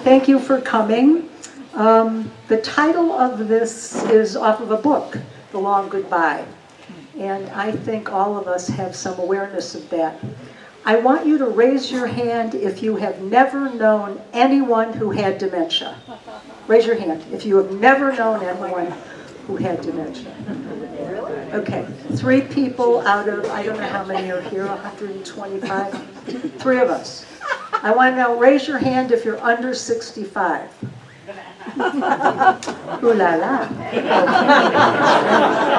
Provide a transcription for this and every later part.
thank you for coming. The title of this is off of a book, The Long Goodbye. And I think all of us have some awareness of that. I want you to raise your hand if you have never known anyone who had dementia. Raise your hand if you have never known anyone who had dementia. Okay, 3 people out of, I don't know how many are here, 125? 3 of us. I want to know, raise your hand if you're under 65. Ooh la la.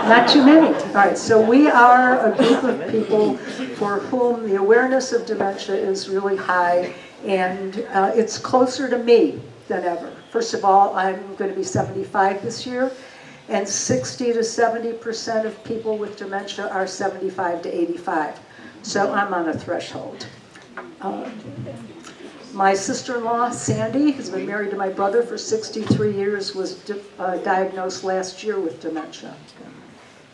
Not too many. All right, so we are a group of people for whom the awareness of dementia is really high, and it's closer to me than ever. First of all, I'm going to be 75 this year, and 60 to 70% of people with dementia are 75 to 85. So I'm on a threshold. My sister-in-law, Sandy, has been married to my brother for 63 years, was diagnosed last year with dementia.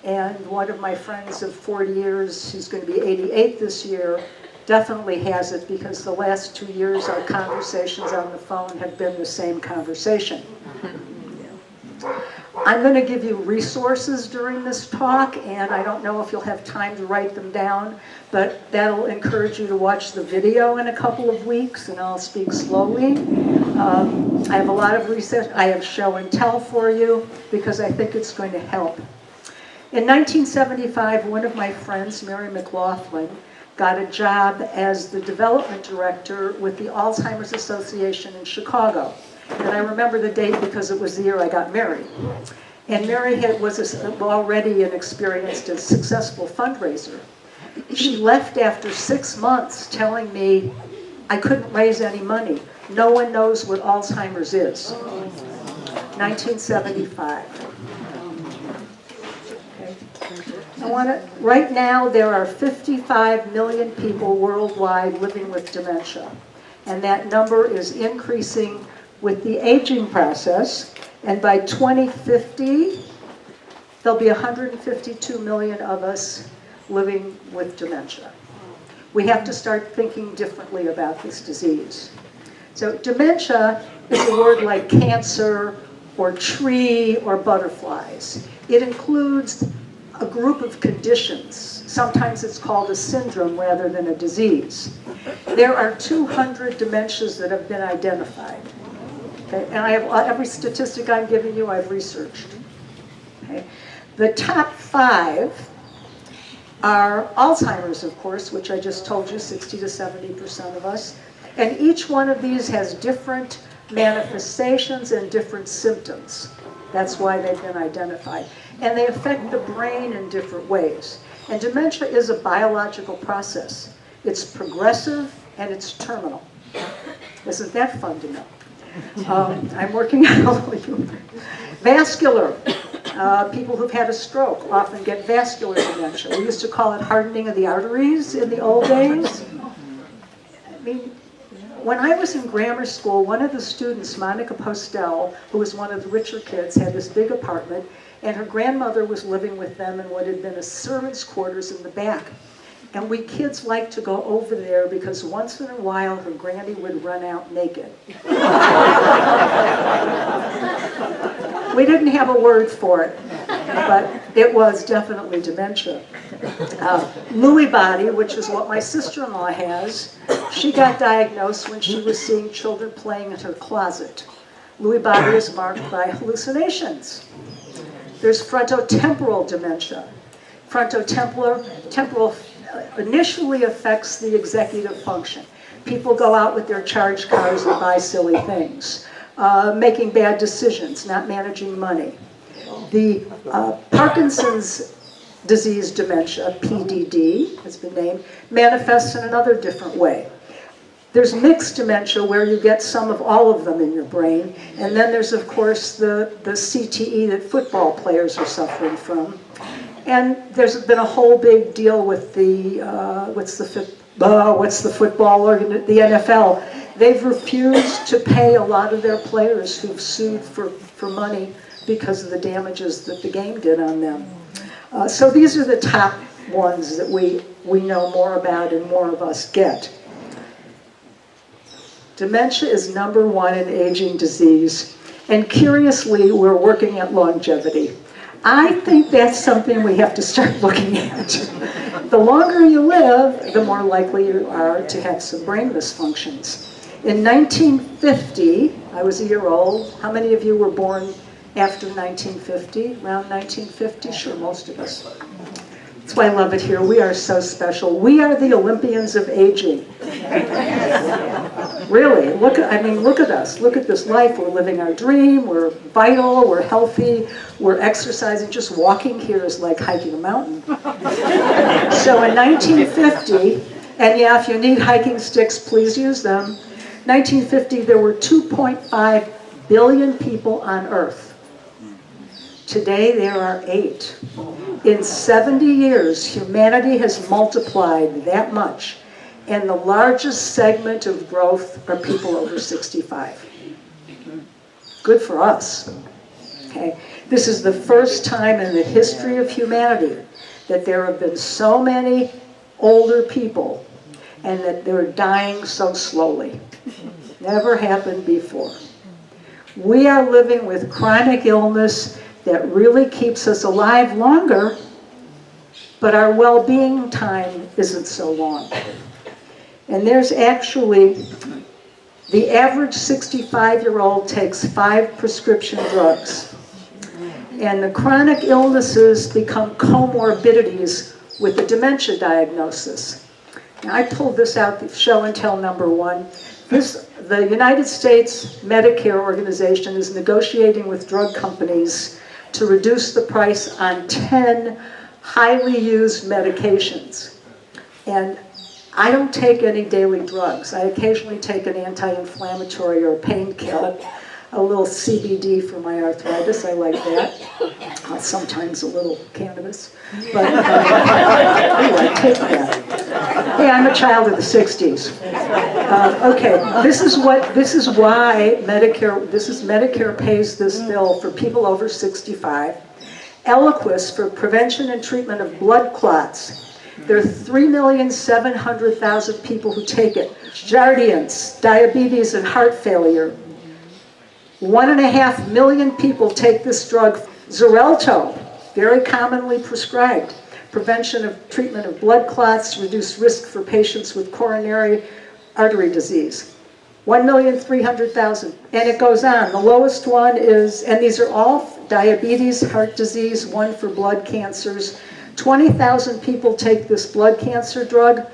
And one of my friends of 40 years, who's going to be 88 this year, definitely has it because the last 2 years our conversations on the phone have been the same conversation. I'm going to give you resources during this talk, and I don't know if you'll have time to write them down, but that'll encourage you to watch the video in a couple of weeks, and I'll speak slowly. I have a lot of research. I have show and tell for you because I think it's going to help. In 1975, one of my friends, Mary McLaughlin, got a job as the development director with the Alzheimer's Association in Chicago. And I remember the date because it was the year I got married. And Mary was already an experienced and successful fundraiser. She left after 6 months telling me I couldn't raise any money. No one knows what Alzheimer's is. 1975. Okay. Right now there are 55 million people worldwide living with dementia. And that number is increasing with the aging process, and by 2050, there'll be 152 million of us living with dementia. We have to start thinking differently about this disease. So dementia is a word like cancer or tree or butterflies. It includes a group of conditions. Sometimes it's called a syndrome rather than a disease. There are 200 dementias that have been identified. Okay, and I have every statistic I'm giving you, I've researched. Okay. The top 5 are Alzheimer's, of course, which I just told you, 60 to 70% of us. And each one of these has different manifestations and different symptoms. That's why they've been identified. And they affect the brain in different ways. And dementia is a biological process. It's progressive and it's terminal. Isn't that fun to know? I'm working on all of you. Vascular. People who've had a stroke often get vascular dementia. We used to call it hardening of the arteries in the old days. I mean, when I was in grammar school, one of the students, Monica Postel, who was one of the richer kids, had this big apartment, and her grandmother was living with them in what had been a servant's quarters in the back. And we kids liked to go over there because once in a while her granny would run out naked. We didn't have a word for it, but it was definitely dementia. Lewy body, which is what my sister-in-law has, she got diagnosed when she was seeing children playing in her closet. Lewy body is marked by hallucinations. There's frontotemporal dementia. Frontotemporal initially affects the executive function. People go out with their charged cars and buy silly things, making bad decisions, not managing money. The Parkinson's disease dementia, PDD has been named, manifests in another different way. There's mixed dementia where you get some of all of them in your brain, and then there's of course the CTE that football players are suffering from. And there's been a whole big deal with the, what's the football organ, the NFL. They've refused to pay a lot of their players who've sued for money because of the damages that the game did on them. So these are the top ones that we know more about and more of us get. Dementia is #1 in aging disease. And curiously, we're working at longevity. I think that's something we have to start looking at. The longer you live, the more likely you are to have some brain dysfunctions. In 1950, I was a year old. How many of you were born after 1950? Around 1950? Sure, most of us. That's why I love it here. We are so special. We are the Olympians of aging. Really, look at us. Look at this life. We're living our dream. We're vital. We're healthy. We're exercising. Just walking here is like hiking a mountain. So in 1950, and yeah, if you need hiking sticks, please use them. 1950, there were 2.5 billion people on Earth. Today, there are 8. In 70 years, humanity has multiplied that much, and the largest segment of growth are people over 65. Good for us. Okay? This is the first time in the history of humanity that there have been so many older people and that they're dying so slowly. Never happened before. We are living with chronic illness that really keeps us alive longer, but our well-being time isn't so long. And there's actually, the average 65-year-old takes 5 prescription drugs. And the chronic illnesses become comorbidities with the dementia diagnosis. Now, I pulled this out, the show and tell #1. The United States Medicare organization is negotiating with drug companies to reduce the price on 10 highly used medications. And I don't take any daily drugs. I occasionally take an anti-inflammatory or a painkiller, a little CBD for my arthritis. I like that. Sometimes a little cannabis. But anyway, I take that. Hey, I'm a child of the 60s. Okay, this is why Medicare pays this bill for people over 65. Eliquis for prevention and treatment of blood clots. There are 3,700,000 people who take it. Jardiance, diabetes and heart failure. 1.5 million people take this drug. Xarelto, very commonly prescribed. Prevention of treatment of blood clots, reduce risk for patients with coronary artery disease. 1,300,000, and it goes on. The lowest one is, and these are all diabetes, heart disease, one for blood cancers. 20,000 people take this blood cancer drug.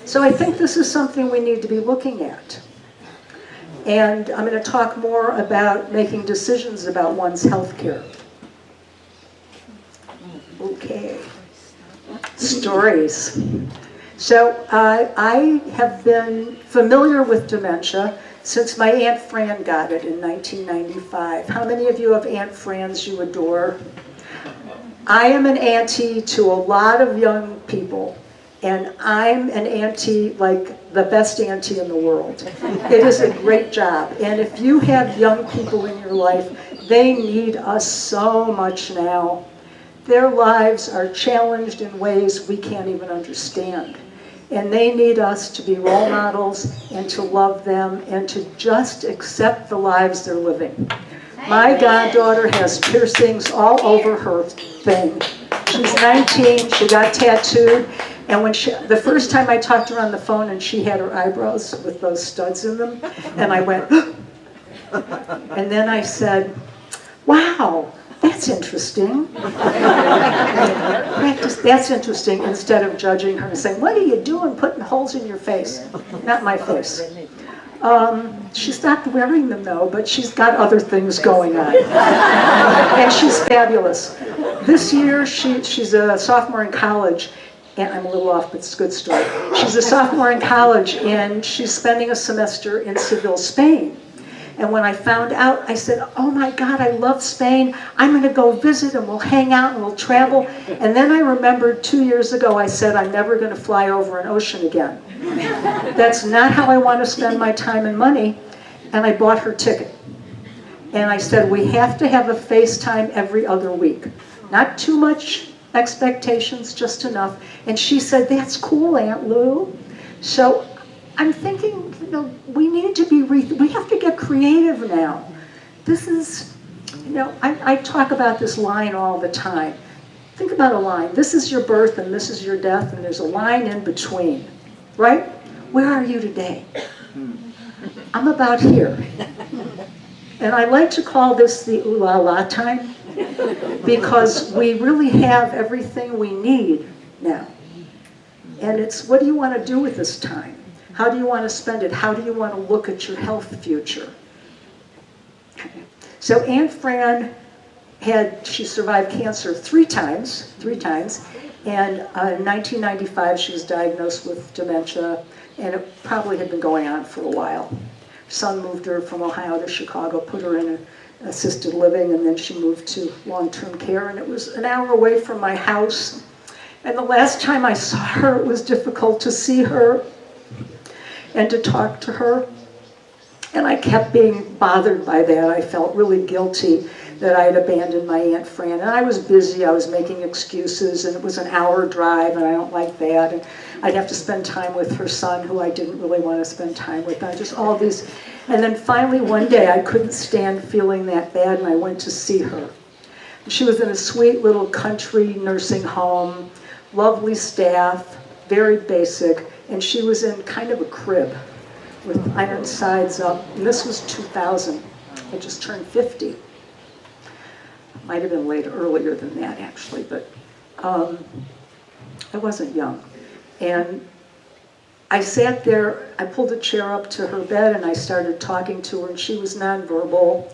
So I think this is something we need to be looking at. And I'm going to talk more about making decisions about one's health care. Okay. Stories. So I have been familiar with dementia since my Aunt Fran got it in 1995. How many of you have Aunt Frans you adore? I am an auntie to a lot of young people, and I'm an auntie like the best auntie in the world. It is a great job, and if you have young people in your life, they need us so much now. Their lives are challenged in ways we can't even understand. And they need us to be role models and to love them and to just accept the lives they're living. My goddaughter has piercings all over her thing. She's 19, she got tattooed, and when the first time I talked to her on the phone and she had her eyebrows with those studs in them, and I went, and then I said, wow, that's interesting. Practice, that's interesting, instead of judging her and saying, what are you doing putting holes in your face? Not my face. She stopped wearing them though, but she's got other things going on. And she's fabulous. This year, she's a sophomore in college, and I'm a little off, but it's a good story. She's a sophomore in college, and she's spending a semester in Seville, Spain. And when I found out, I said, oh my God, I love Spain. I'm going to go visit and we'll hang out and we'll travel. And then I remembered 2 years ago, I said, I'm never going to fly over an ocean again. That's not how I want to spend my time and money. And I bought her ticket. And I said, we have to have a FaceTime every other week. Not too much expectations, just enough. And she said, that's cool, Aunt Lou. So I'm thinking, we need to we have to get creative now. This is, I talk about this line all the time. Think about a line. This is your birth and this is your death, and there's a line in between, right? Where are you today? I'm about here. And I like to call this the ooh la la time, because we really have everything we need now. And it's, what do you want to do with this time? How do you want to spend it? How do you want to look at your health future? So Aunt Fran she survived cancer three times, and in 1995 she was diagnosed with dementia, and it probably had been going on for a while. Her son moved her from Ohio to Chicago, put her in an assisted living, and then she moved to long-term care, and it was an hour away from my house. And the last time I saw her, it was difficult to see her and to talk to her. And I kept being bothered by that. I felt really guilty that I had abandoned my Aunt Fran. And I was busy, I was making excuses, and it was an hour drive, and I don't like that. And I'd have to spend time with her son, who I didn't really want to spend time with. All these. And then finally one day I couldn't stand feeling that bad, and I went to see her. She was in a sweet little country nursing home, lovely staff, very basic, and she was in kind of a crib with iron sides up, and this was 2000. I just turned 50. Might have been earlier than that, actually, but I wasn't young. And I sat there, I pulled a chair up to her bed, and I started talking to her, and she was nonverbal,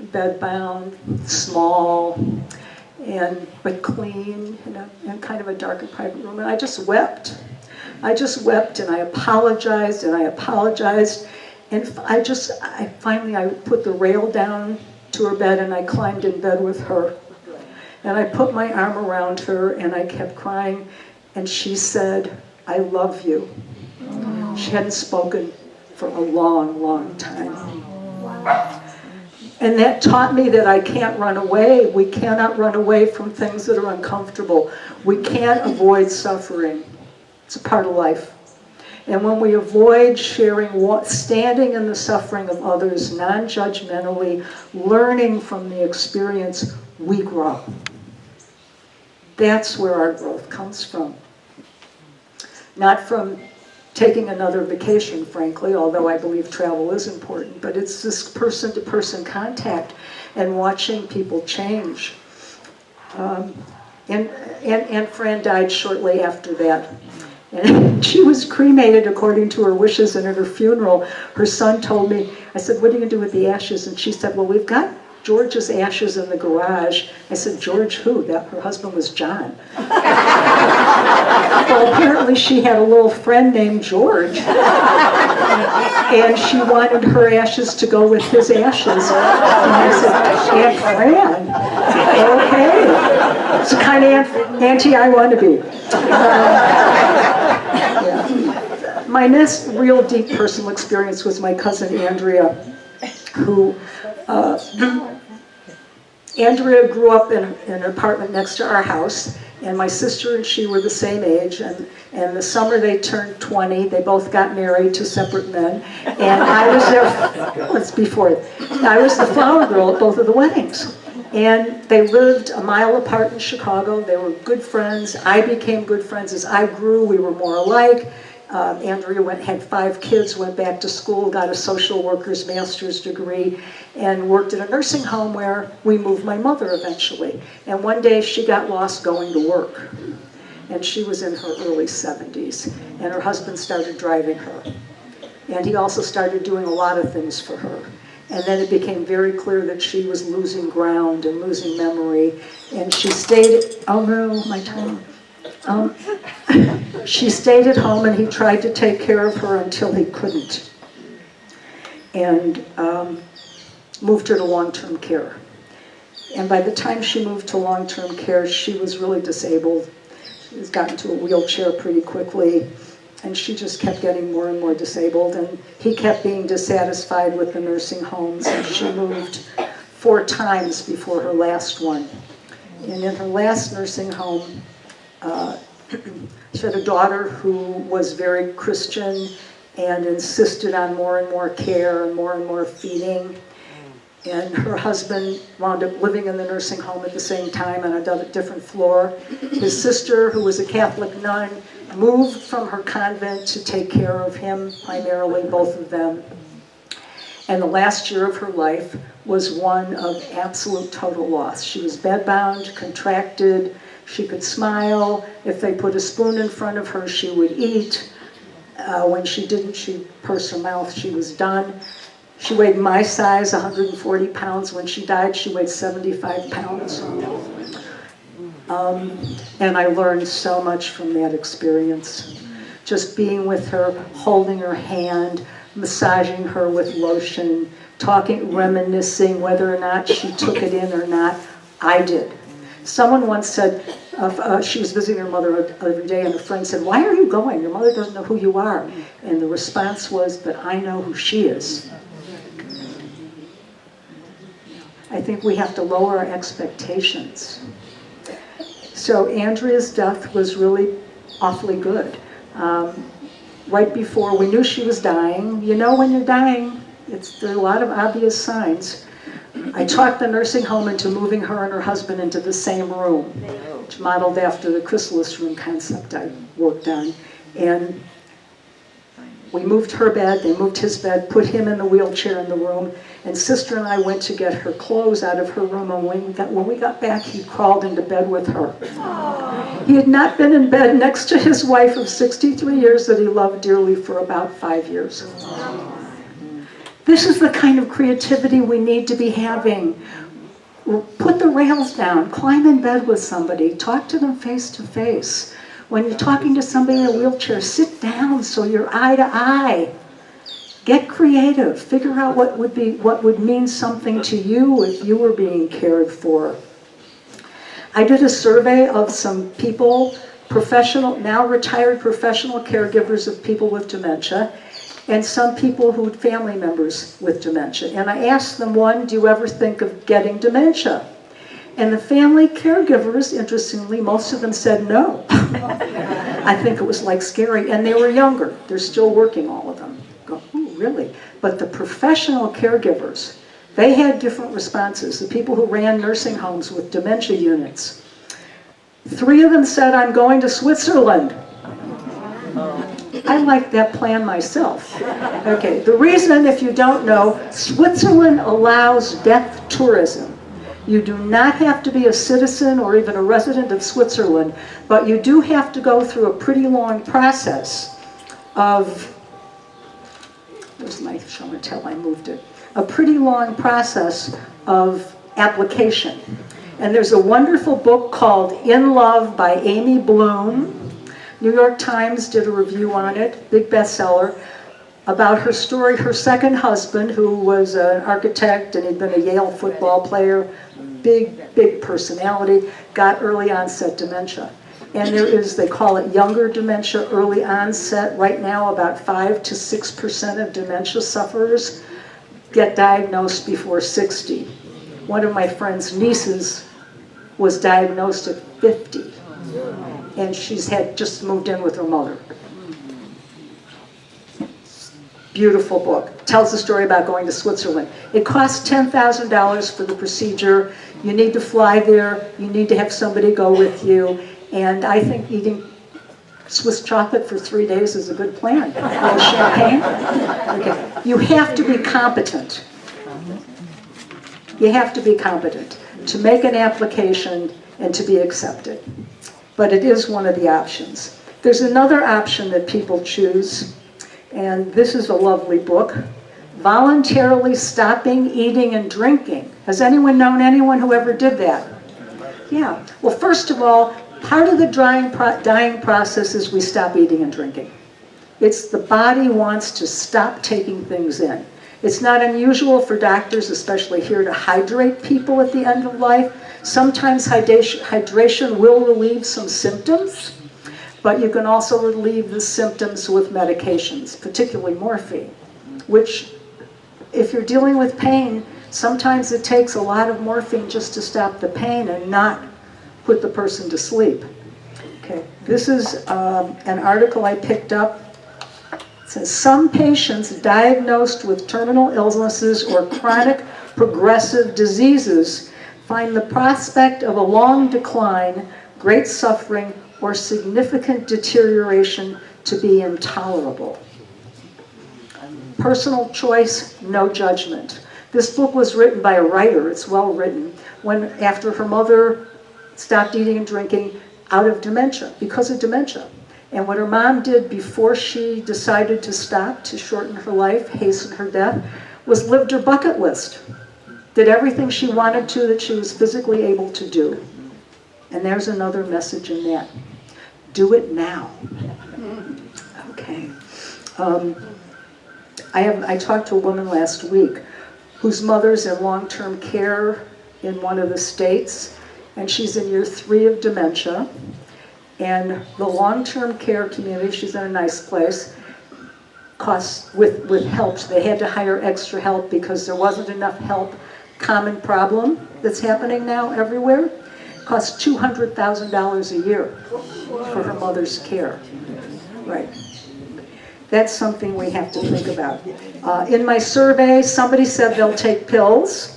bedbound, small, but clean, in kind of a dark and private room, and I just wept. I just wept, and I apologized, and finally I put the rail down to her bed, and I climbed in bed with her, and I put my arm around her, and I kept crying, and she said, "I love you." She hadn't spoken for a long, long time. And that taught me that I can't run away. We cannot run away from things that are uncomfortable. We can't avoid suffering. It's a part of life. And when we avoid sharing, standing in the suffering of others, non-judgmentally, learning from the experience, we grow. That's where our growth comes from. Not from taking another vacation, frankly, although I believe travel is important, but it's this person-to-person contact and watching people change. And Fran died shortly after that. And she was cremated according to her wishes, and at her funeral, her son told me, I said, "What are you going to do with the ashes?" And she said, "Well, we've got George's ashes in the garage." I said, "George who?" Her husband was John. Well, apparently she had a little friend named George, and she wanted her ashes to go with his ashes. And I said, "Aunt Fran, okay. It's the kind of auntie I want to be." Yeah. My next real deep personal experience was my cousin Andrea, who Andrea grew up in an apartment next to our house, and my sister and she were the same age, and the summer they turned 20, they both got married to separate men, and I was I was the flower girl at both of the weddings. And they lived a mile apart in Chicago. They were good friends. I became good friends as I grew. We were more alike. Andrea had 5 kids, went back to school, got a social worker's master's degree, and worked at a nursing home where we moved my mother eventually. And one day she got lost going to work. And she was in her early 70s. And her husband started driving her. And he also started doing a lot of things for her. And then it became very clear that she was losing ground and losing memory. And she stayed, oh no, my time. She stayed at home, and he tried to take care of her until he couldn't. And moved her to long-term care. And by the time she moved to long-term care, she was really disabled. She was gotten to a wheelchair pretty quickly. And she just kept getting more and more disabled, and he kept being dissatisfied with the nursing homes, and she moved 4 times before her last one. And in her last nursing home, she had a daughter who was very Christian, and insisted on more and more care and more feeding. And her husband wound up living in the nursing home at the same time on a different floor. His sister, who was a Catholic nun, moved from her convent to take care of him, primarily, both of them. And the last year of her life was one of absolute total loss. She was bedbound, contracted, she could smile. If they put a spoon in front of her, she would eat. When she didn't, she'd purse her mouth, she was done. She weighed my size, 140 pounds. When she died, she weighed 75 pounds. And I learned so much from that experience. Just being with her, holding her hand, massaging her with lotion, talking, reminiscing whether or not she took it in or not. I did. Someone once said, she was visiting her mother every day, and a friend said, "Why are you going? Your mother doesn't know who you are." And the response was, "But I know who she is." I think we have to lower our expectations. So Andrea's death was really awfully good. Right before we knew she was dying, you know when you're dying, there are a lot of obvious signs. I talked the nursing home into moving her and her husband into the same room, which modeled after the chrysalis room concept I worked on. And we moved her bed, they moved his bed, put him in the wheelchair in the room, and Sister and I went to get her clothes out of her room, and when we got back, he crawled into bed with her. He had not been in bed next to his wife of 63 years that he loved dearly for about 5 years. This is the kind of creativity we need to be having. Put the rails down, climb in bed with somebody, talk to them face to face. When you're talking to somebody in a wheelchair, sit down so you're eye to eye. Get creative. Figure out what would mean something to you if you were being cared for. I did a survey of some people, now retired professional caregivers of people with dementia, and some people who had family members with dementia. And I asked them, one, do you ever think of getting dementia? And the family caregivers, interestingly, most of them said no. I think it was like scary. And they were younger. They're still working, all of them. Go, ooh, really? But the professional caregivers, they had different responses. The people who ran nursing homes with dementia units. 3 of them said, I'm going to Switzerland. I like that plan myself. Okay, the reason, if you don't know, Switzerland allows death tourism. You do not have to be a citizen or even a resident of Switzerland, but you do have to go through a pretty long process of, where's my show and tell, I moved it, a pretty long process of application. And there's a wonderful book called In Love by Amy Bloom. New York Times did a review on it, big bestseller, about her story. Her second husband, who was an architect and had been a Yale football player, big personality, got early onset dementia. And there is, they call it younger dementia, early onset. Right now, about 5 to 6% of dementia sufferers get diagnosed before 60. One of my friend's nieces was diagnosed at 50. And she's had just moved in with her mother. Beautiful book. Tells the story about going to Switzerland. It costs $10,000 for the procedure. You need to fly there. You need to have somebody go with you. And I think eating Swiss chocolate for 3 days is a good plan. A little champagne. Okay. You have to be competent. You have to be competent to make an application and to be accepted. But it is one of the options. There's another option that people choose, and this is a lovely book, Voluntarily Stopping Eating and Drinking. Has anyone known anyone who ever did that? Yeah. Well, first of all, part of the dying process is we stop eating and drinking. It's the body wants to stop taking things in. It's not unusual for doctors, especially here, to hydrate people at the end of life. Sometimes hydration will relieve some symptoms, but you can also relieve the symptoms with medications, particularly morphine, which, if you're dealing with pain, sometimes it takes a lot of morphine just to stop the pain and not put the person to sleep. Okay, this is an article I picked up. It's says, some patients diagnosed with terminal illnesses or chronic progressive diseases find the prospect of a long decline, great suffering, or significant deterioration to be intolerable. Personal choice, no judgment. This book was written by a writer, it's well written, after her mother stopped eating and drinking out of dementia, because of dementia. And what her mom did before she decided to stop, to shorten her life, hasten her death, was lived her bucket list. Did everything she wanted to that she was physically able to do. And there's another message in that. Do it now. Okay. I talked to a woman last week whose mother's in long-term care in one of the states, and she's in year 3 of dementia. And the long-term care community, she's in a nice place, costs, with help, they had to hire extra help because there wasn't enough help. Common problem that's happening now everywhere. Costs $200,000 a year for her mother's care. Right. That's something we have to think about. In my survey, somebody said they'll take pills.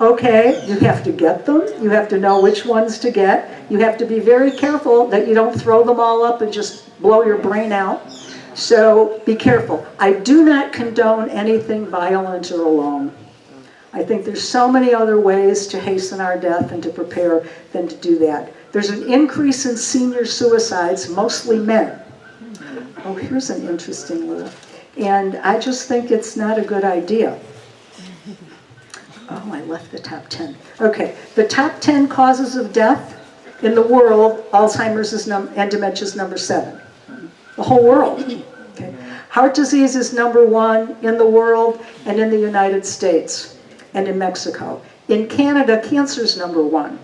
Okay, you have to get them. You have to know which ones to get. You have to be very careful that you don't throw them all up and just blow your brain out. So be careful. I do not condone anything violent or alone. I think there's so many other ways to hasten our death and to prepare than to do that. There's an increase in senior suicides, mostly men. Oh, here's an interesting little, and I just think it's not a good idea. Oh, I left the top 10. Okay, the top 10 causes of death in the world, Alzheimer's and dementia is number 7. The whole world. Okay. Heart disease is number 1 in the world and in the United States and in Mexico. In Canada, cancer is number 1.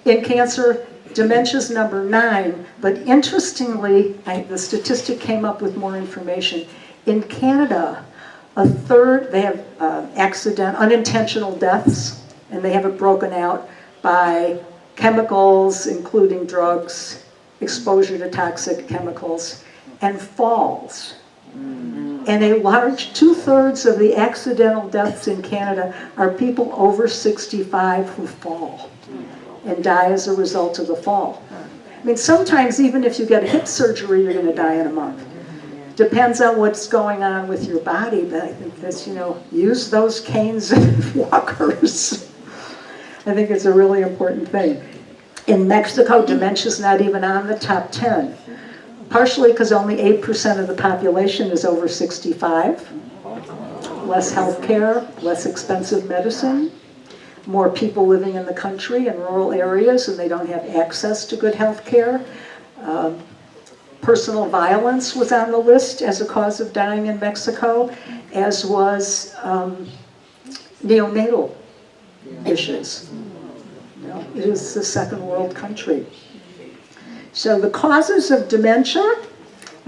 In cancer, dementia is number 9, but interestingly, the statistic came up with more information. In Canada, a third, they have unintentional deaths, and they have it broken out by chemicals, including drugs, exposure to toxic chemicals, and falls. And a large 2/3 of the accidental deaths in Canada are people over 65 who fall and die as a result of the fall. I mean, sometimes even if you get a hip surgery, you're going to die in a month. Depends on what's going on with your body, but I think that's, use those canes and walkers. I think it's a really important thing. In Mexico, dementia's not even on the top 10. Partially because only 8% of the population is over 65. Less health care, less expensive medicine. More people living in the country and rural areas, and they don't have access to good health care. Personal violence was on the list as a cause of dying in Mexico, as was neonatal issues. It is the second world country. So the causes of dementia,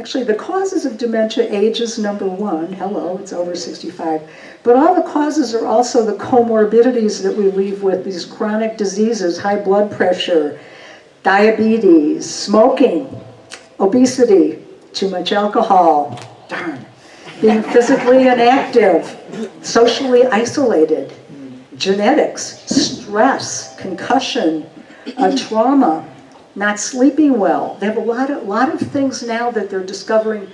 actually the causes of dementia, age is number 1. Hello, it's over 65. But all the causes are also the comorbidities that we leave with, these chronic diseases, high blood pressure, diabetes, smoking, obesity, too much alcohol, darn, being physically inactive, socially isolated, genetics, stress, concussion, trauma, not sleeping well. They have a lot of things now that they're discovering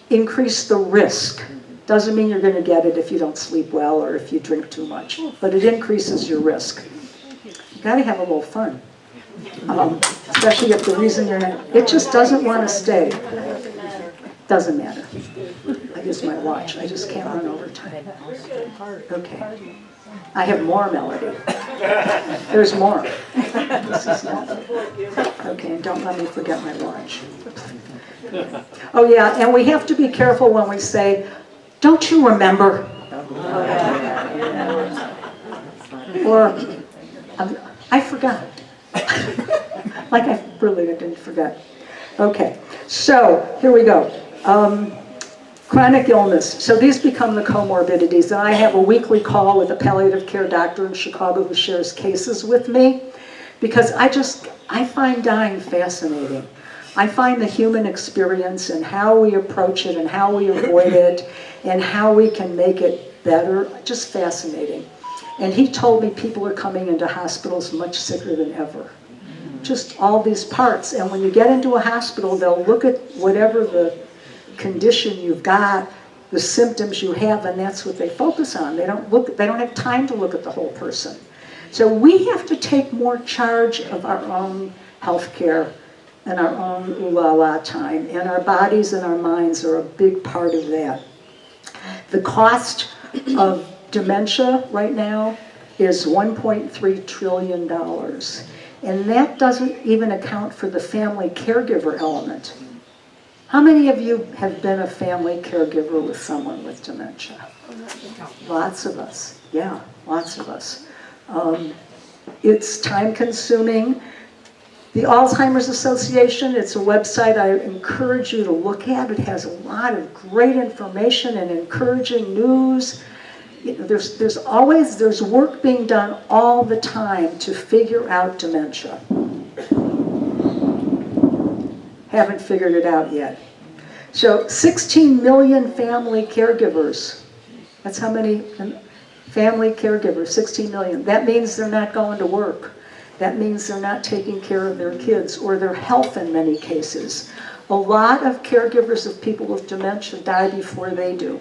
increase the risk. Doesn't mean you're going to get it if you don't sleep well or if you drink too much, but it increases your risk. You got to have a little fun. Especially if the reason you're not, it just doesn't want to stay. Doesn't matter. I use my watch. I just can't run over time. Okay. I have more melody. There's more. This is not. Okay, and don't let me forget my watch. Oh yeah, and we have to be careful when we say, "Don't you remember?" Or, "I forgot." Like I really didn't forget. Okay, so here we go. Chronic illness. So these become the comorbidities. And I have a weekly call with a palliative care doctor in Chicago who shares cases with me because I find dying fascinating. I find the human experience and how we approach it and how we avoid it and how we can make it better just fascinating. And he told me people are coming into hospitals much sicker than ever. Just all these parts. And when you get into a hospital, they'll look at whatever the condition you've got, the symptoms you have, and that's what they focus on. They don't have time to look at the whole person. So we have to take more charge of our own health care and our own ooh-la-la time. And our bodies and our minds are a big part of that. The cost of dementia right now is $1.3 trillion. And that doesn't even account for the family caregiver element. How many of you have been a family caregiver with someone with dementia? Lots of us, yeah, lots of us. It's time consuming. The Alzheimer's Association, it's a website I encourage you to look at. It has a lot of great information and encouraging news. You know, there's work being done all the time to figure out dementia. Haven't figured it out yet. So 16 million family caregivers. That's how many family caregivers, 16 million. That means they're not going to work. That means they're not taking care of their kids or their health in many cases. A lot of caregivers of people with dementia die before they do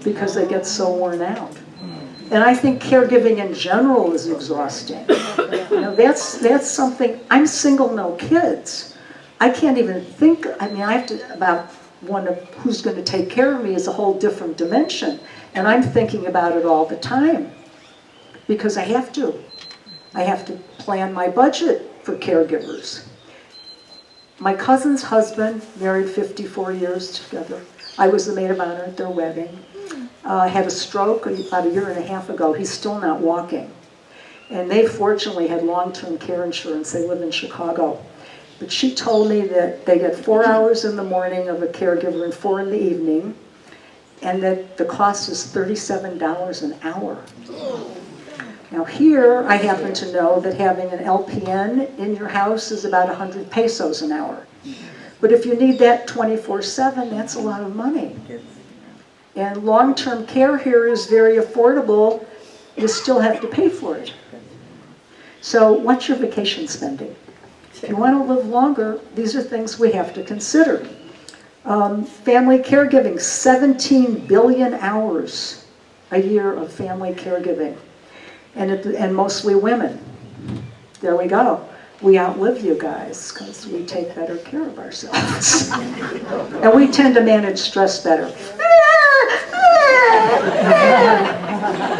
because they get so worn out. And I think caregiving in general is exhausting. You know, that's something. I'm single, no kids. I can't even think. I mean, I have to about who's going to take care of me is a whole different dimension, and I'm thinking about it all the time because I have to. I have to plan my budget for caregivers. My cousin's husband, married 54 years together. I was the maid of honor at their wedding. Had a stroke about a year and a half ago. He's still not walking. And they fortunately had long-term care insurance. They live in Chicago. But she told me that they get 4 hours in the morning of a caregiver and 4 in the evening, and that the cost is $37 an hour. Now here, I happen to know that having an LPN in your house is about 100 pesos an hour. But if you need that 24/7, that's a lot of money. And long-term care here is very affordable. You still have to pay for it. So what's your vacation spending? If you want to live longer, these are things we have to consider. Family caregiving, 17 billion hours a year of family caregiving. And mostly women. There we go. We outlive you guys because we take better care of ourselves. And we tend to manage stress better.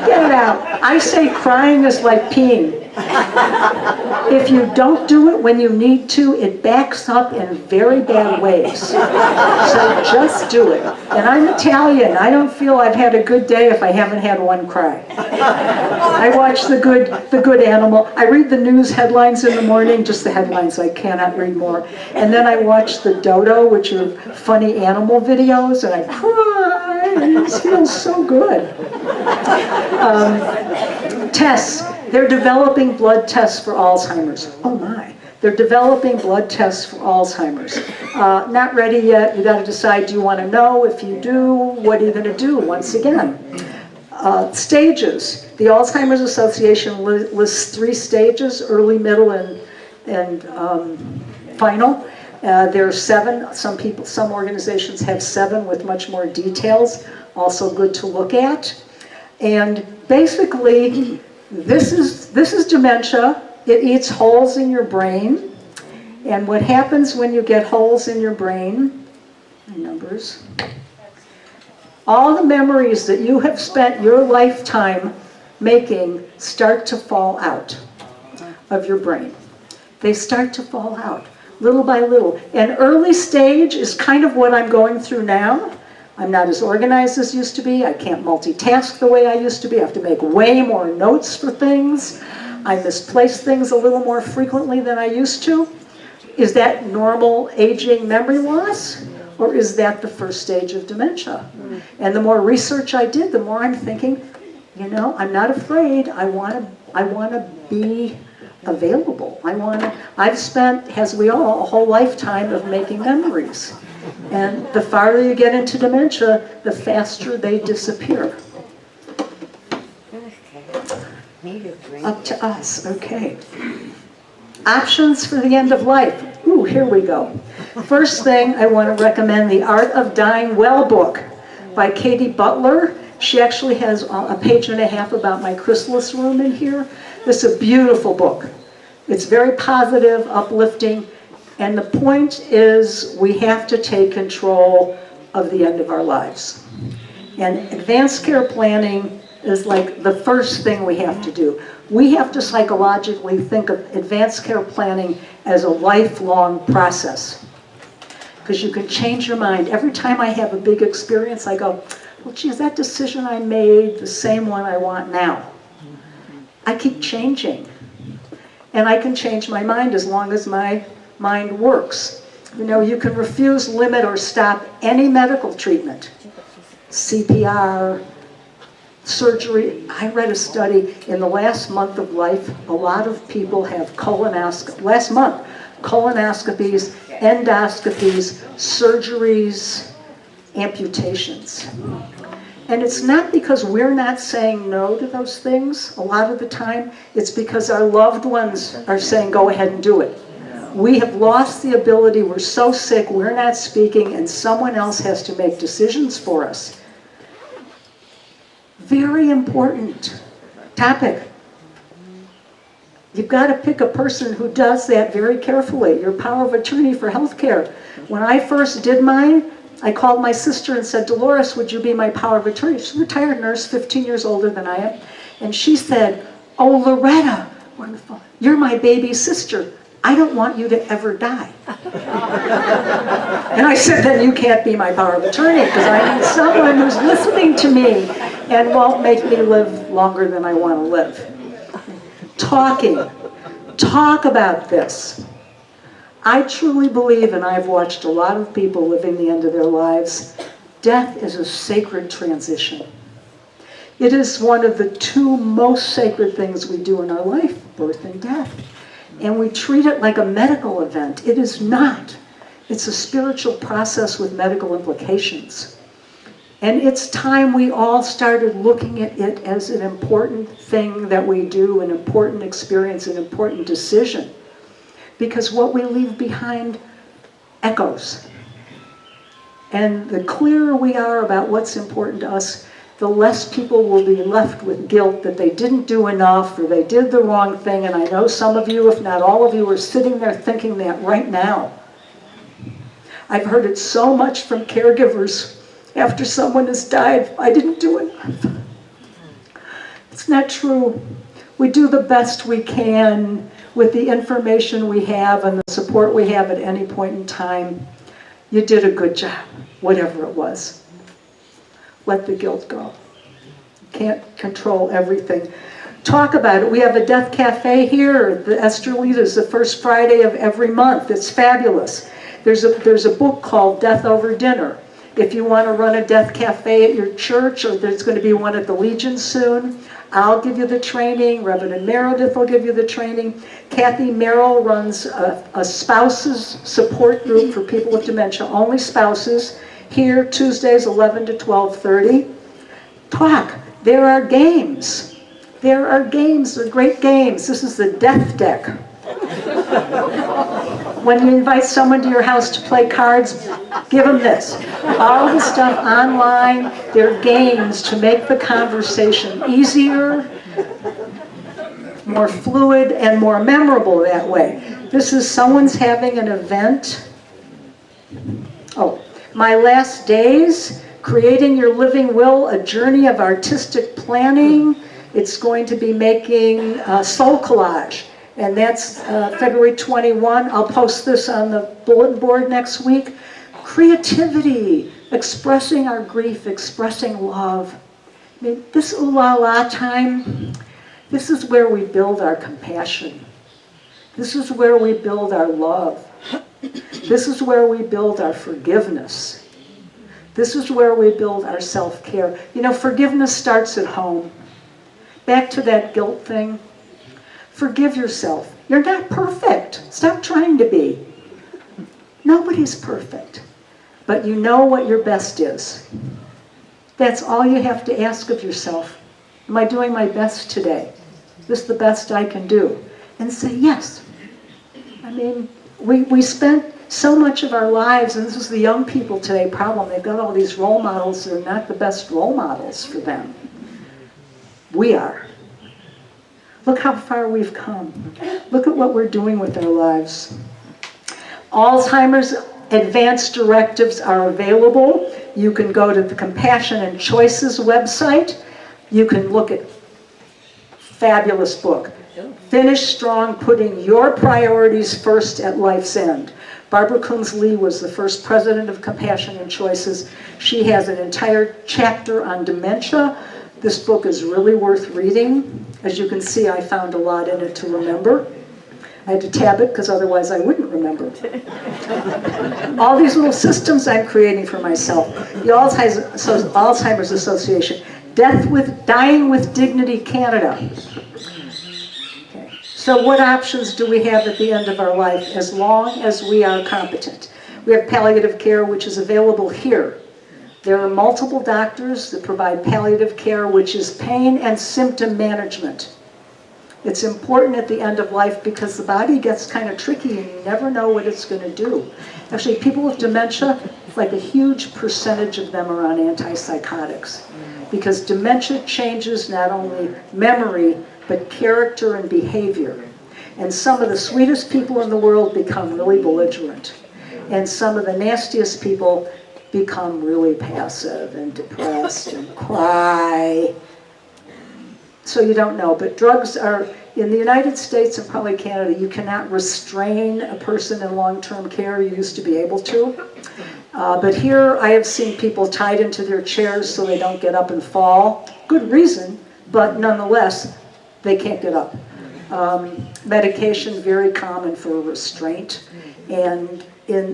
Get it out. I say crying is like peeing. If you don't do it when you need to, it backs up in very bad ways. So just do it. And I'm Italian. I don't feel I've had a good day if I haven't had one cry. I watch the good animal. I read the news headlines in the morning, just the headlines. I cannot read more. And then I watch the Dodo, which are funny animal videos, and I cry. It feels so good. Tests. They're developing blood tests for Alzheimer's. Oh my. They're developing blood tests for Alzheimer's. Not ready yet. You got to decide, do you want to know? If you do, what are you going to do? Once again. Stages. The Alzheimer's Association lists 3 stages, early, middle, and final. There are 7. Some organizations have 7 with much more details. Also good to look at. And basically, this is dementia. It eats holes in your brain. And what happens when you get holes in your brain, numbers, all the memories that you have spent your lifetime making start to fall out of your brain. They start to fall out, little by little. And early stage is kind of what I'm going through now. I'm not as organized as used to be. I can't multitask the way I used to be. I have to make way more notes for things. I misplace things a little more frequently than I used to. Is that normal aging memory loss? Or is that the first stage of dementia? And the more research I did, the more I'm thinking, you know, I'm not afraid. I want to be available. I've spent, as we all, a whole lifetime of making memories. And the farther you get into dementia, the faster they disappear. Up to us, okay. Options for the end of life. Ooh, here we go. First thing, I want to recommend The Art of Dying Well book by Katie Butler. She actually has a page and a half about my chrysalis room in here. This is a beautiful book. It's very positive, uplifting, and the point is we have to take control of the end of our lives. And advanced care planning is like the first thing we have to do. We have to psychologically think of advanced care planning as a lifelong process. Because you can change your mind. Every time I have a big experience, I go, well, geez, that decision I made, the same one I want now. I keep changing. And I can change my mind as long as my mind works. You know, you can refuse, limit, or stop any medical treatment. CPR, surgery. I read a study in the last month of life, a lot of people have colonoscopies, endoscopies, surgeries, amputations. And it's not because we're not saying no to those things. A lot of the time, it's because our loved ones are saying, go ahead and do it. We have lost the ability, we're so sick, we're not speaking, and someone else has to make decisions for us. Very important topic. You've got to pick a person who does that very carefully. Your power of attorney for healthcare. When I first did mine, I called my sister and said, Dolores, would you be my power of attorney? She's a retired nurse, 15 years older than I am. And she said, oh, Loretta, wonderful. You're my baby sister. I don't want you to ever die. And I said, then you can't be my power of attorney because I need someone who's listening to me and won't make me live longer than I want to live. Talk about this. I truly believe, and I've watched a lot of people living the end of their lives, death is a sacred transition. It is one of the two most sacred things we do in our life, birth and death. And we treat it like a medical event. It is not. It's a spiritual process with medical implications. And it's time we all started looking at it as an important thing that we do, an important experience, an important decision. Because what we leave behind echoes. And the clearer we are about what's important to us, the less people will be left with guilt that they didn't do enough or they did the wrong thing. And I know some of you, if not all of you, are sitting there thinking that right now. I've heard it so much from caregivers after someone has died, I didn't do enough. It's not true. We do the best we can with the information we have and the support we have at any point in time. You did a good job, whatever it was. Let the guilt go. You can't control everything. Talk about it. We have a death cafe here. The Esterlita is the first Friday of every month. It's fabulous. There's a book called Death Over Dinner. If you want to run a death cafe at your church, or there's going to be one at the Legion soon, I'll give you the training. Reverend Meredith will give you the training. Kathy Merrill runs a spouses support group for people with dementia, only spouses, here Tuesdays 11 to 12:30. Talk. There are games. There are games. They're great games. This is the death deck. When you invite someone to your house to play cards, give them this. All the stuff online, they're games to make the conversation easier, more fluid, and more memorable that way. This is someone's having an event. Oh, My Last Days, Creating Your Living Will, a Journey of Artistic Planning. It's going to be making soul collage. And that's February 21. I'll post this on the bulletin board next week. Creativity, expressing our grief, expressing love. I mean, this ooh la la time, this is where we build our compassion. This is where we build our love. This is where we build our forgiveness. This is where we build our self-care. You know, forgiveness starts at home. Back to that guilt thing. Forgive yourself. You're not perfect. Stop trying to be. Nobody's perfect. But you know what your best is. That's all you have to ask of yourself. Am I doing my best today? Is this the best I can do? And say yes. I mean, we spent so much of our lives, and this is the young people today problem, they've got all these role models that are not the best role models for them. We are. Look how far we've come. Look at what we're doing with our lives. Alzheimer's advanced directives are available. You can go to the Compassion and Choices website. You can look at fabulous book. Finish Strong, Putting Your Priorities First at Life's End. Barbara Coombs-Lee was the first president of Compassion and Choices. She has an entire chapter on dementia. This book is really worth reading. As you can see, I found a lot in it to remember. I had to tab it because otherwise I wouldn't remember. All these little systems I'm creating for myself. The Alzheimer's Association. Dying with Dignity Canada. Okay. So what options do we have at the end of our life as long as we are competent? We have palliative care, which is available here. There are multiple doctors that provide palliative care, which is pain and symptom management. It's important at the end of life because the body gets kind of tricky and you never know what it's going to do. Actually, people with dementia, like a huge percentage of them are on antipsychotics because dementia changes not only memory, but character and behavior. And some of the sweetest people in the world become really belligerent. And some of the nastiest people become really passive and depressed and cry. So you don't know, but drugs are, in the United States and probably Canada, you cannot restrain a person in long-term care. You used to be able to. But here I have seen people tied into their chairs so they don't get up and fall. Good reason, but nonetheless, they can't get up. Medication, very common for restraint. And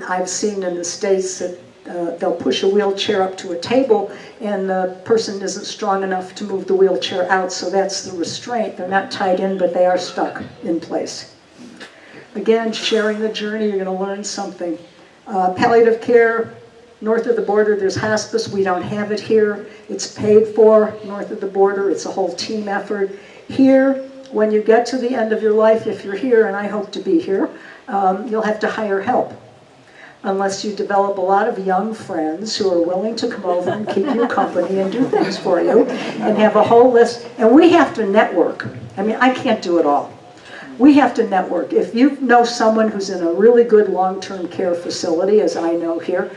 I've seen in the States that they'll push a wheelchair up to a table and the person isn't strong enough to move the wheelchair out, so that's the restraint. They're not tied in, but they are stuck in place. Again, sharing the journey, you're going to learn something. Palliative care, north of the border, there's hospice. We don't have it here. It's paid for north of the border. It's a whole team effort. Here, when you get to the end of your life, if you're here, and I hope to be here, you'll have to hire help. Unless you develop a lot of young friends who are willing to come over and keep you company and do things for you and have a whole list. And we have to network. I mean, I can't do it all. We have to network. If you know someone who's in a really good long-term care facility, as I know here,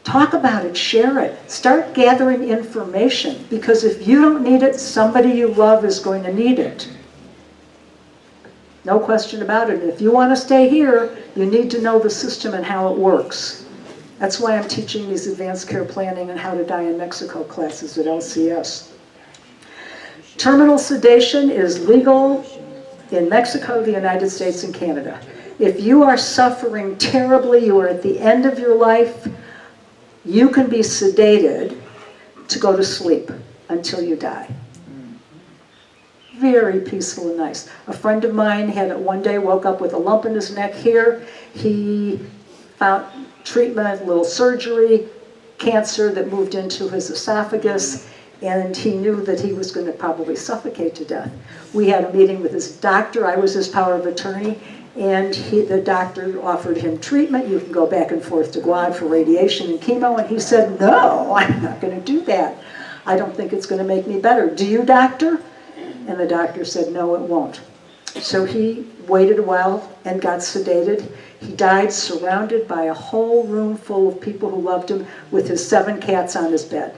talk about it, share it. Start gathering information, because if you don't need it, somebody you love is going to need it. No question about it. If you want to stay here, you need to know the system and how it works. That's why I'm teaching these advanced care planning and how to die in Mexico classes at LCS. Terminal sedation is legal in Mexico, the United States, and Canada. If you are suffering terribly, you are at the end of your life, you can be sedated to go to sleep until you die. Very peaceful and nice. A friend of mine had it one day, woke up with a lump in his neck here. He found treatment, a little surgery, cancer that moved into his esophagus, and he knew that he was going to probably suffocate to death. We had a meeting with his doctor. I was his power of attorney, and the doctor offered him treatment. You can go back and forth to Guad for radiation and chemo, and he said, no, I'm not going to do that. I don't think it's going to make me better. Do you, doctor? And the doctor said, no, it won't. So he waited a while and got sedated. He died surrounded by a whole room full of people who loved him with his 7 cats on his bed.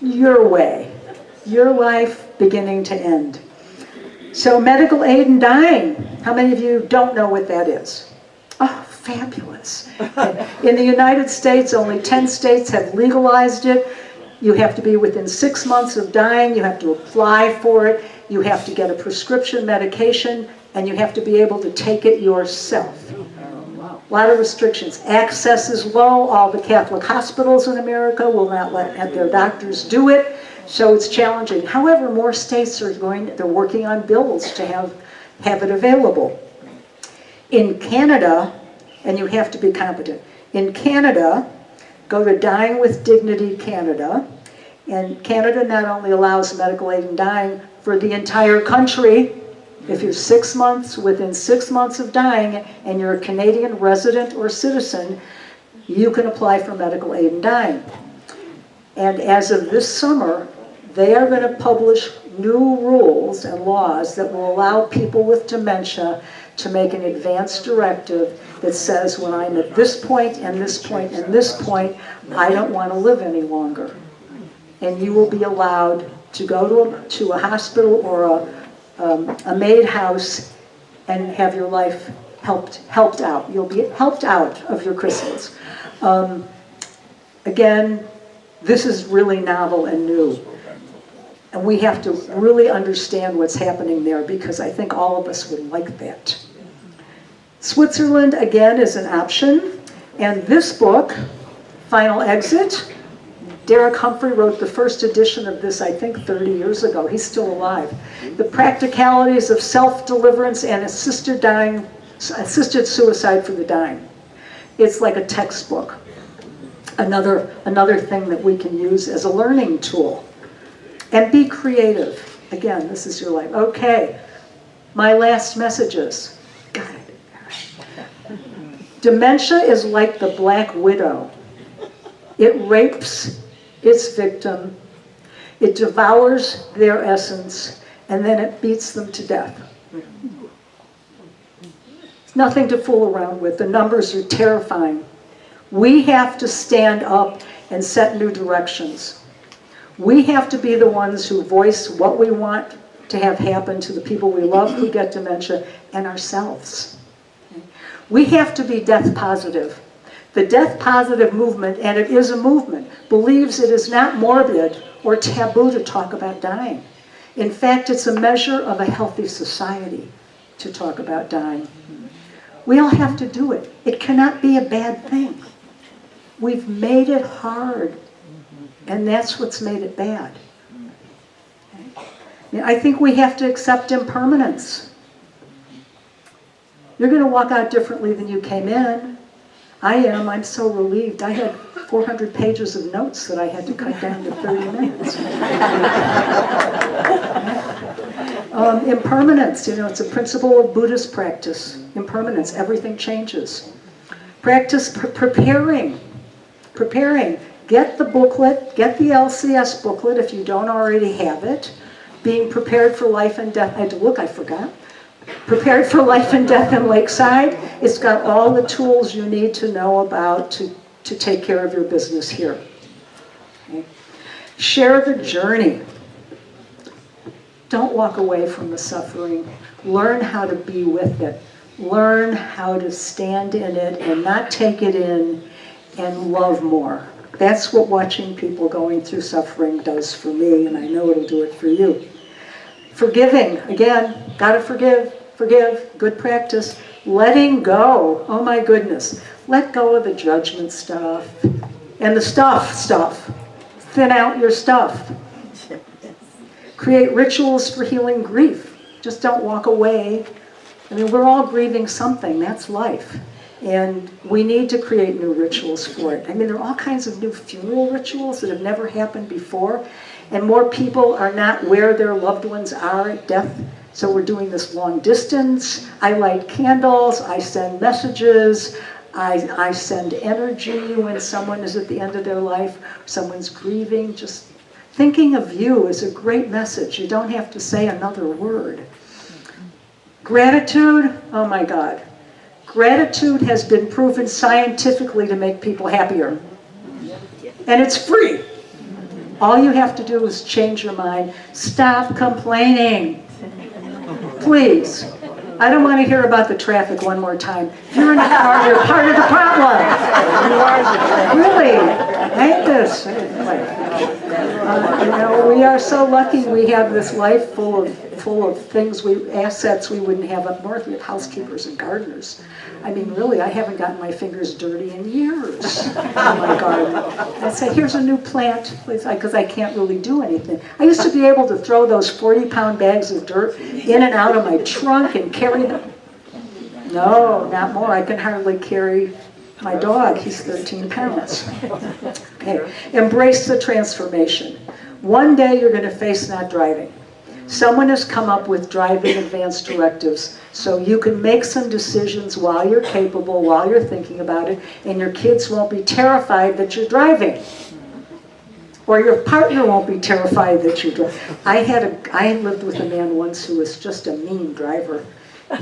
Your way. Your life beginning to end. So medical aid in dying. How many of you don't know what that is? Oh, fabulous. In the United States, only 10 states have legalized it. You have to be within 6 months of dying, you have to apply for it, you have to get a prescription medication, and you have to be able to take it yourself. A lot of restrictions. Access is low. All the Catholic hospitals in America will not let their doctors do it. So it's challenging. However, more states they're working on bills to have it available. In Canada, and you have to be competent, in Canada, go to Dying with Dignity Canada, and Canada not only allows medical aid in dying for the entire country, if you're within 6 months of dying and you're a Canadian resident or citizen, you can apply for medical aid in dying. And as of this summer, they are going to publish new rules and laws that will allow people with dementia to make an advance directive that says, when I'm at this point and this point and this point, I don't want to live any longer. And you will be allowed to go to a hospital or a maid house and have your life helped out. You'll be helped out of your chrysalis. Again, this is really novel and new. And we have to really understand what's happening there, because I think all of us would like that. Switzerland, again, is an option. And this book, Final Exit, Derek Humphrey wrote the first edition of this, I think, 30 years ago. He's still alive. The practicalities of self-deliverance and assisted suicide for the dying. It's like a textbook. Another thing that we can use as a learning tool. And be creative. Again, this is your life. Okay, my last messages. Got it. Dementia is like the Black Widow. It rapes its victim, it devours their essence, and then it beats them to death. It's nothing to fool around with. The numbers are terrifying. We have to stand up and set new directions. We have to be the ones who voice what we want to have happen to the people we love who get dementia and ourselves. We have to be death positive. The death positive movement, and it is a movement, believes it is not morbid or taboo to talk about dying. In fact, it's a measure of a healthy society to talk about dying. We all have to do it. It cannot be a bad thing. We've made it hard, and that's what's made it bad. I think we have to accept impermanence. You're going to walk out differently than you came in. I am. I'm so relieved. I had 400 pages of notes that I had to cut down to 30 minutes. Impermanence, it's a principle of Buddhist practice. Impermanence, everything changes. Practice preparing. Get the booklet, get the LCS booklet if you don't already have it. Being prepared for life and death. I forgot. Prepared for life and death in Lakeside. It's got all the tools you need to know about to take care of your business here. Okay. Share the journey. Don't walk away from the suffering. Learn how to be with it. Learn how to stand in it and not take it in, and love more. That's what watching people going through suffering does for me, and I know it'll do it for you. Forgiving, again, gotta forgive, good practice. Letting go, oh my goodness. Let go of the judgment stuff and the stuff. Thin out your stuff. Create rituals for healing grief. Just don't walk away. We're all grieving something, that's life. And we need to create new rituals for it. There are all kinds of new funeral rituals that have never happened before. And more people are not where their loved ones are at death. So we're doing this long distance. I light candles, I send messages, I send energy when someone is at the end of their life, someone's grieving. Just thinking of you is a great message. You don't have to say another word. Gratitude, oh my God. Gratitude has been proven scientifically to make people happier. And it's free. All you have to do is change your mind. Stop complaining. Please. I don't want to hear about the traffic one more time. If you're in a car, you're part of the problem. Really. Ain't this? We are so lucky we have this life full of things, assets we wouldn't have up north. We have housekeepers and gardeners. I mean, really, I haven't gotten my fingers dirty in years in my garden. I say, here's a new plant, because I can't really do anything. I used to be able to throw those 40-pound bags of dirt in and out of my trunk and carry them. No, not more. I can hardly carry my dog. He's 13 pounds. Okay. Embrace the transformation. One day you're going to face not driving. Someone has come up with driving advanced directives so you can make some decisions while you're capable, while you're thinking about it, and your kids won't be terrified that you're driving. Or your partner won't be terrified that you're driving. I lived with a man once who was just a mean driver.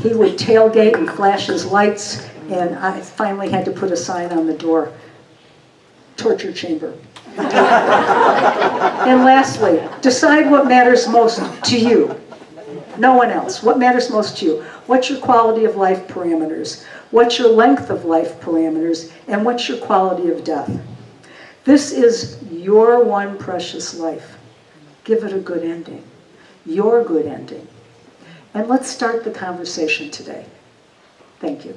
He would tailgate and flash his lights, and I finally had to put a sign on the door, torture chamber. And lastly, decide what matters most to you. No one else. What matters most to you? What's your quality of life parameters? What's your length of life parameters? And what's your quality of death? This is your one precious life. Give it a good ending. Your good ending. And let's start the conversation today. Thank you.